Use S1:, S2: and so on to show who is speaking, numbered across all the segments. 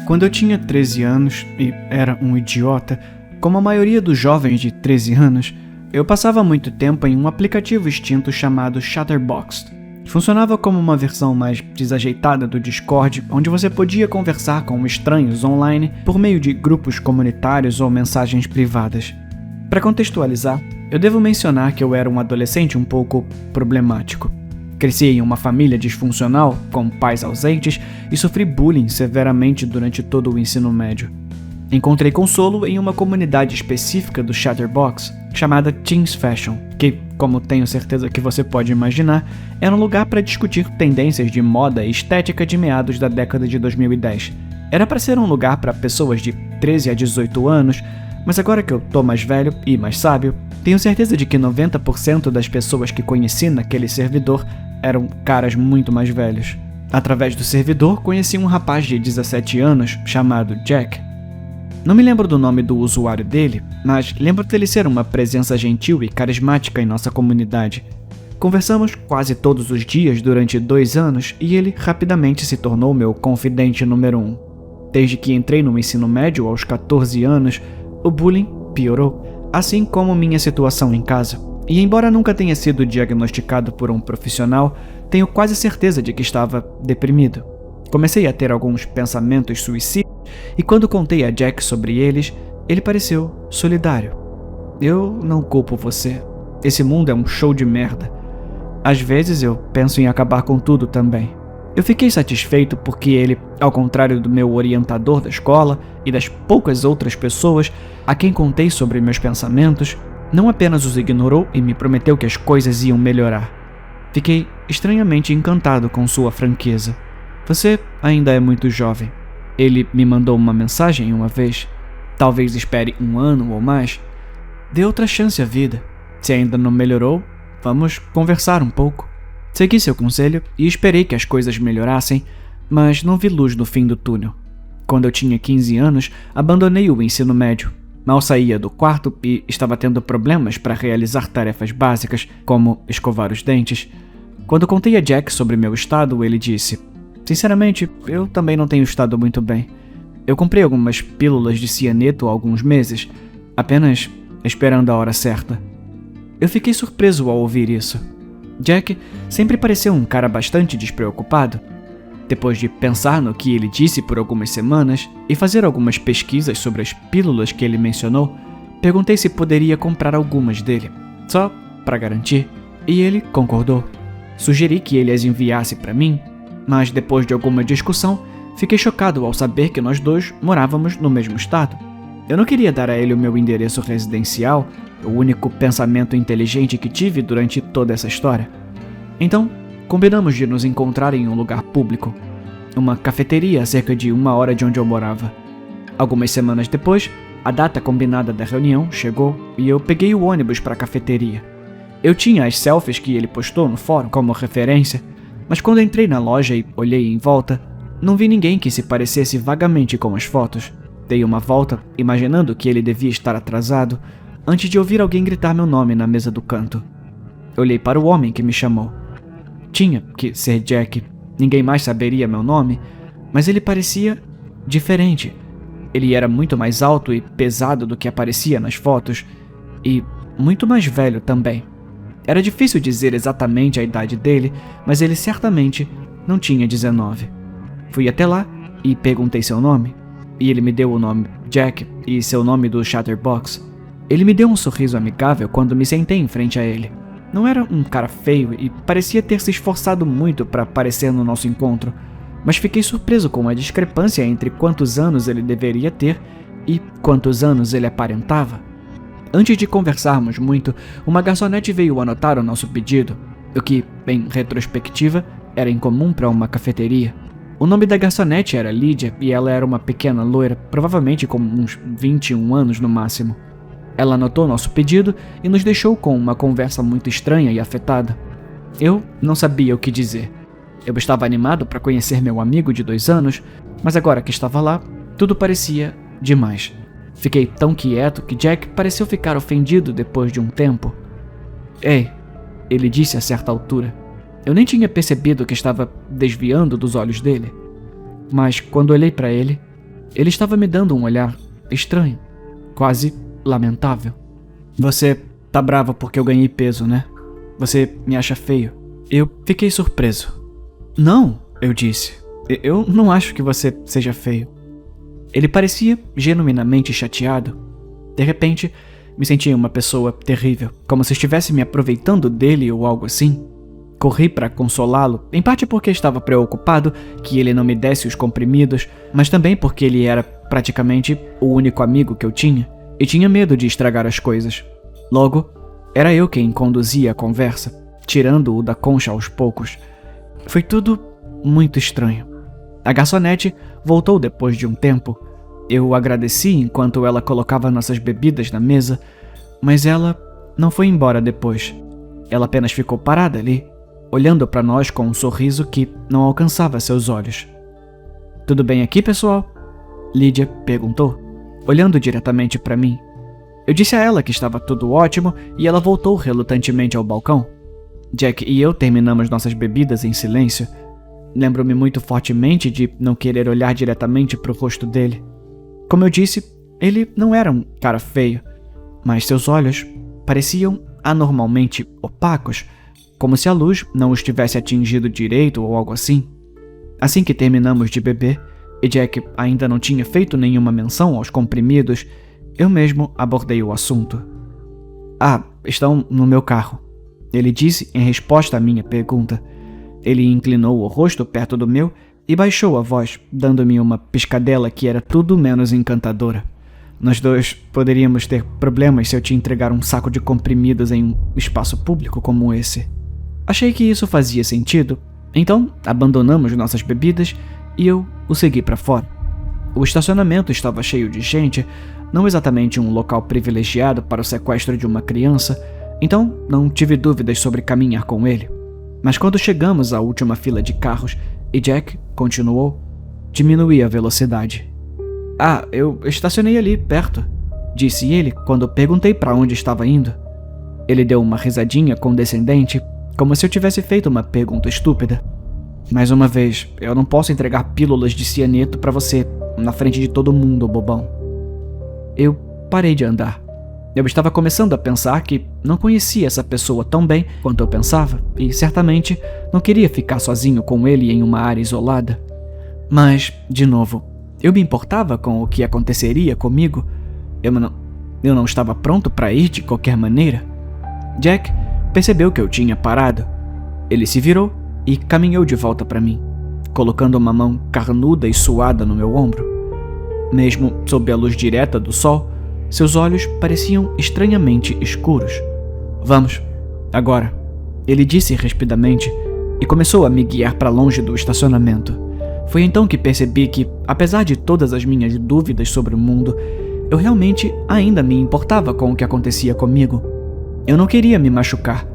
S1: Quando eu tinha 13 anos e era um idiota, como a maioria dos jovens de 13 anos, eu passava muito tempo em um aplicativo extinto chamado Chatterbox. Funcionava como uma versão mais desajeitada do Discord, onde você podia conversar com estranhos online por meio de grupos comunitários ou mensagens privadas. Para contextualizar, eu devo mencionar que eu era um adolescente um pouco problemático. Cresci em uma família disfuncional, com pais ausentes, e sofri bullying severamente durante todo o ensino médio. Encontrei consolo em uma comunidade específica do Chatterbox, chamada Teens Fashion, que, como tenho certeza que você pode imaginar, era um lugar para discutir tendências de moda e estética de meados da década de 2010. Era para ser um lugar para pessoas de 13 a 18 anos, mas agora que eu tô mais velho e mais sábio, tenho certeza de que 90% das pessoas que conheci naquele servidor eram caras muito mais velhos. Através do servidor, conheci um rapaz de 17 anos chamado Jack. Não me lembro do nome do usuário dele, mas lembro dele ser uma presença gentil e carismática em nossa comunidade. Conversamos quase todos os dias durante 2 anos e ele rapidamente se tornou meu confidente número 1. Desde que entrei no ensino médio aos 14 anos, o bullying piorou, assim como minha situação em casa. E embora nunca tenha sido diagnosticado por um profissional, tenho quase certeza de que estava deprimido. Comecei a ter alguns pensamentos suicidas e quando contei a Jack sobre eles, ele pareceu solidário. Eu não culpo você. Esse mundo é um show de merda. Às vezes eu penso em acabar com tudo também. Eu fiquei satisfeito porque ele, ao contrário do meu orientador da escola e das poucas outras pessoas a quem contei sobre meus pensamentos, não apenas os ignorou e me prometeu que as coisas iam melhorar. Fiquei estranhamente encantado com sua franqueza. Você ainda é muito jovem. Ele me mandou uma mensagem uma vez. Talvez espere 1 ano ou mais. Dê outra chance à vida. Se ainda não melhorou, vamos conversar um pouco. Segui seu conselho e esperei que as coisas melhorassem, mas não vi luz no fim do túnel. Quando eu tinha 15 anos, abandonei o ensino médio. Mal saía do quarto e estava tendo problemas para realizar tarefas básicas, como escovar os dentes. Quando contei a Jack sobre meu estado, ele disse: "Sinceramente, eu também não tenho estado muito bem. Eu comprei algumas pílulas de cianeto há alguns meses, apenas esperando a hora certa." Eu fiquei surpreso ao ouvir isso. Jack sempre pareceu um cara bastante despreocupado. Depois de pensar no que ele disse por algumas semanas e fazer algumas pesquisas sobre as pílulas que ele mencionou, perguntei se poderia comprar algumas dele, só para garantir, e ele concordou. Sugeri que ele as enviasse para mim, mas depois de alguma discussão, fiquei chocado ao saber que nós dois morávamos no mesmo estado. Eu não queria dar a ele o meu endereço residencial, o único pensamento inteligente que tive durante toda essa história. Então, combinamos de nos encontrar em um lugar público, uma cafeteria a cerca de 1 hora de onde eu morava. Algumas semanas depois, a data combinada da reunião chegou e eu peguei o ônibus para a cafeteria. Eu tinha as selfies que ele postou no fórum como referência, mas quando entrei na loja e olhei em volta, não vi ninguém que se parecesse vagamente com as fotos. Dei uma volta, imaginando que ele devia estar atrasado, antes de ouvir alguém gritar meu nome na mesa do canto. Olhei para o homem que me chamou. Tinha que ser Jack, ninguém mais saberia meu nome, mas ele parecia diferente. Ele era muito mais alto e pesado do que aparecia nas fotos, e muito mais velho também. Era difícil dizer exatamente a idade dele, mas ele certamente não tinha 19. Fui até lá e perguntei seu nome, e ele me deu o nome Jack e seu nome do Chatterbox. Ele me deu um sorriso amigável quando me sentei em frente a ele. Não era um cara feio e parecia ter se esforçado muito para aparecer no nosso encontro, mas fiquei surpreso com a discrepância entre quantos anos ele deveria ter e quantos anos ele aparentava. Antes de conversarmos muito, uma garçonete veio anotar o nosso pedido, o que, em retrospectiva, era incomum para uma cafeteria. O nome da garçonete era Lydia e ela era uma pequena loira, provavelmente com uns 21 anos no máximo. Ela anotou nosso pedido e nos deixou com uma conversa muito estranha e afetada. Eu não sabia o que dizer. Eu estava animado para conhecer meu amigo de 2 anos, mas agora que estava lá, tudo parecia demais. Fiquei tão quieto que Jack pareceu ficar ofendido depois de um tempo. "Ei", ele disse a certa altura. Eu nem tinha percebido que estava desviando dos olhos dele. Mas quando olhei para ele, Ele estava me dando um olhar estranho, quase lamentável. Você tá brava porque eu ganhei peso, né? Você me acha feio. Eu fiquei surpreso. Não, eu disse. Eu não acho que você seja feio. Ele parecia genuinamente chateado. De repente, me senti uma pessoa terrível, como se estivesse me aproveitando dele ou algo assim. Corri para consolá-lo, em parte porque estava preocupado que ele não me desse os comprimidos, mas também porque ele era praticamente o único amigo que eu tinha, e tinha medo de estragar as coisas. Logo, era eu quem conduzia a conversa, tirando-o da concha aos poucos. Foi tudo muito estranho. A garçonete voltou depois de um tempo. Eu agradeci enquanto ela colocava nossas bebidas na mesa, mas ela não foi embora depois. Ela apenas ficou parada ali, olhando para nós com um sorriso que não alcançava seus olhos. "Tudo bem aqui, pessoal?" Lydia perguntou, olhando diretamente para mim. Eu disse a ela que estava tudo ótimo e ela voltou relutantemente ao balcão. Jack e eu terminamos nossas bebidas em silêncio. Lembro-me muito fortemente de não querer olhar diretamente para o rosto dele. Como eu disse, ele não era um cara feio, mas seus olhos pareciam anormalmente opacos, como se a luz não os tivesse atingido direito ou algo assim. Assim que terminamos de beber, e Jack ainda não tinha feito nenhuma menção aos comprimidos, eu mesmo abordei o assunto. "Ah, estão no meu carro", ele disse em resposta à minha pergunta. Ele inclinou o rosto perto do meu e baixou a voz, dando-me uma piscadela que era tudo menos encantadora. "Nós dois poderíamos ter problemas se eu te entregar um saco de comprimidos em um espaço público como esse." Achei que isso fazia sentido, então abandonamos nossas bebidas e eu o segui para fora. O estacionamento estava cheio de gente, não exatamente um local privilegiado para o sequestro de uma criança, então não tive dúvidas sobre caminhar com ele. Mas quando chegamos à última fila de carros e Jack continuou, diminuí a velocidade. "Ah, eu estacionei ali, perto", disse ele quando perguntei para onde estava indo. Ele deu uma risadinha condescendente, como se eu tivesse feito uma pergunta estúpida. "Mais uma vez, eu não posso entregar pílulas de cianeto para você, na frente de todo mundo, bobão." Eu parei de andar. Eu estava começando a pensar que não conhecia essa pessoa tão bem quanto eu pensava, e certamente não queria ficar sozinho com ele em uma área isolada. Mas, de novo, eu me importava com o que aconteceria comigo. Eu não estava pronto para ir de qualquer maneira. Jack percebeu que eu tinha parado. Ele se virou e caminhou de volta para mim, colocando uma mão carnuda e suada no meu ombro. Mesmo sob a luz direta do sol, seus olhos pareciam estranhamente escuros. "Vamos, agora", ele disse rispidamente e começou a me guiar para longe do estacionamento. Foi então que percebi que, apesar de todas as minhas dúvidas sobre o mundo, eu realmente ainda me importava com o que acontecia comigo. Eu não queria me machucar.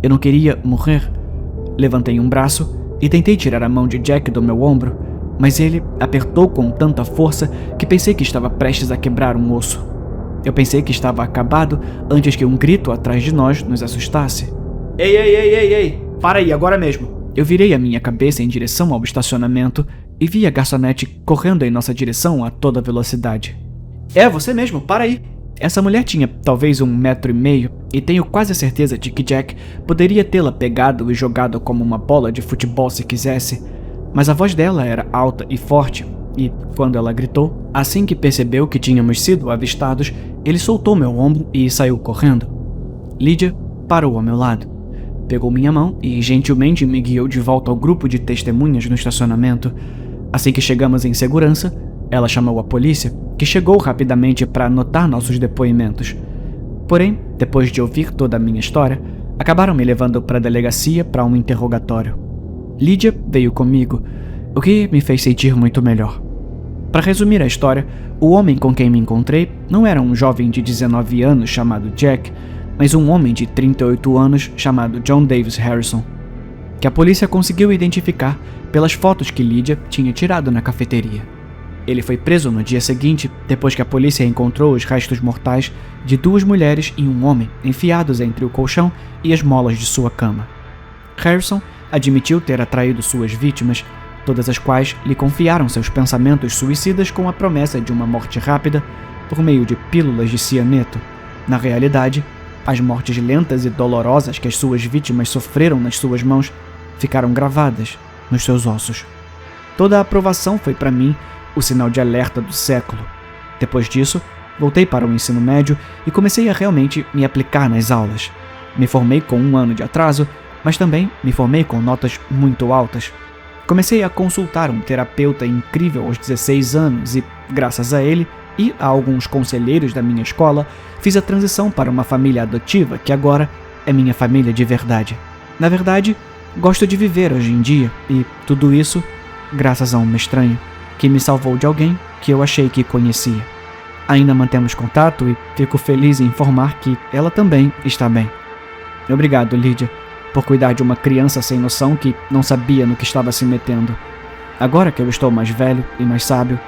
S1: Eu não queria morrer. Levantei um braço e tentei tirar a mão de Jack do meu ombro, mas ele apertou com tanta força que pensei que estava prestes a quebrar um osso. Eu pensei que estava acabado antes que um grito atrás de nós nos assustasse. Ei, ei, ei, ei, ei! Para aí, agora mesmo!" Eu virei a minha cabeça em direção ao estacionamento e vi a garçonete correndo em nossa direção a toda velocidade. "É, você mesmo, para aí!" Essa mulher tinha talvez 1,5 metros e tenho quase certeza de que Jack poderia tê-la pegado e jogado como uma bola de futebol se quisesse, mas a voz dela era alta e forte e, quando ela gritou, assim que percebeu que tínhamos sido avistados, ele soltou meu ombro e saiu correndo. Lydia parou ao meu lado, pegou minha mão e gentilmente me guiou de volta ao grupo de testemunhas no estacionamento. Assim que chegamos em segurança, ela chamou a polícia, que chegou rapidamente para anotar nossos depoimentos. Porém, depois de ouvir toda a minha história, acabaram me levando para a delegacia para um interrogatório. Lydia veio comigo, o que me fez sentir muito melhor. Para resumir a história, o homem com quem me encontrei não era um jovem de 19 anos chamado Jack, mas um homem de 38 anos chamado John Davis Harrison, que a polícia conseguiu identificar pelas fotos que Lydia tinha tirado na cafeteria. Ele foi preso no dia seguinte, depois que a polícia encontrou os restos mortais de 2 mulheres e um homem enfiados entre o colchão e as molas de sua cama. Harrison admitiu ter atraído suas vítimas, todas as quais lhe confiaram seus pensamentos suicidas com a promessa de uma morte rápida por meio de pílulas de cianeto. Na realidade, as mortes lentas e dolorosas que as suas vítimas sofreram nas suas mãos ficaram gravadas nos seus ossos. Toda a aprovação foi para mim o sinal de alerta do século. Depois disso, voltei para o ensino médio e comecei a realmente me aplicar nas aulas. Me formei com 1 ano de atraso, mas também me formei com notas muito altas. Comecei a consultar um terapeuta incrível aos 16 anos e, graças a ele e a alguns conselheiros da minha escola, fiz a transição para uma família adotiva que agora é minha família de verdade. Na verdade, gosto de viver hoje em dia e tudo isso graças a uma estranha que me salvou de alguém que eu achei que conhecia. Ainda mantemos contato e fico feliz em informar que ela também está bem. Obrigado, Lídia, por cuidar de uma criança sem noção que não sabia no que estava se metendo. Agora que eu estou mais velho e mais sábio,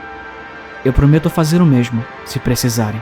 S1: eu prometo fazer o mesmo se precisarem.